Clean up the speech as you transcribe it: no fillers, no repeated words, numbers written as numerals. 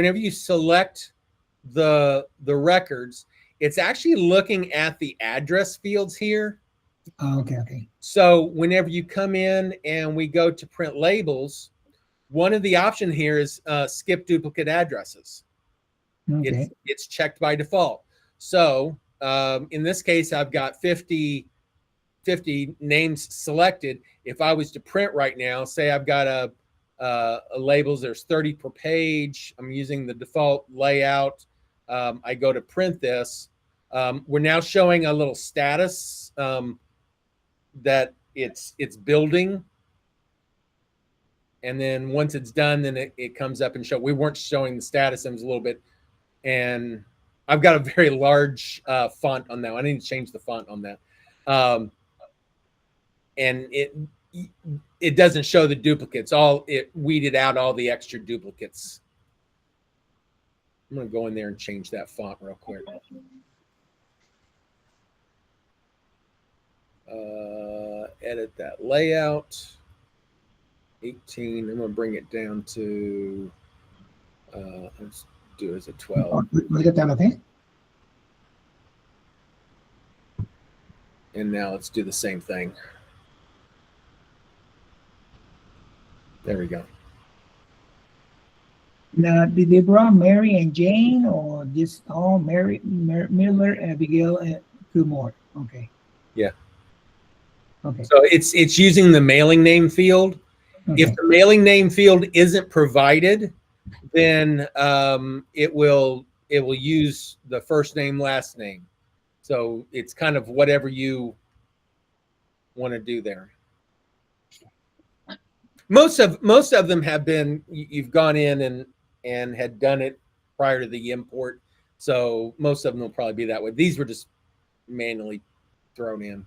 whenever you select the records, it's actually looking at the address fields here. Oh, okay. So whenever you come in and we go to print labels, one of the options here is skip duplicate addresses. Okay. It's checked by default. So in this case, I've got 50 names selected. If I was to print right now, say I've got a labels, there's 30 per page. I'm using the default layout. I go to print this. We're now showing a little status that it's building. And then once it's done, then it comes up and show. We weren't showing the status. It was a little bit, and I've got a very large font on that. I need to change the font on that. And it doesn't show the duplicates. It weeded out all the extra duplicates. I'm going to go in there and change that font real quick. Edit that layout. 18. I'm going to bring it down to, let's do it as a 12. Look at that, okay? And now let's do the same thing. There we go. Now, did they brought Mary and Jane, or just all Mary, Miller, Abigail, and two more? Okay. Yeah. Okay. So it's using the mailing name field. Okay. If the mailing name field isn't provided, then it will use the first name, last name. So it's kind of whatever you want to do there. Most of them have been, you've gone in and had done it prior to the import. So most of them will probably be that way. These were just manually thrown in.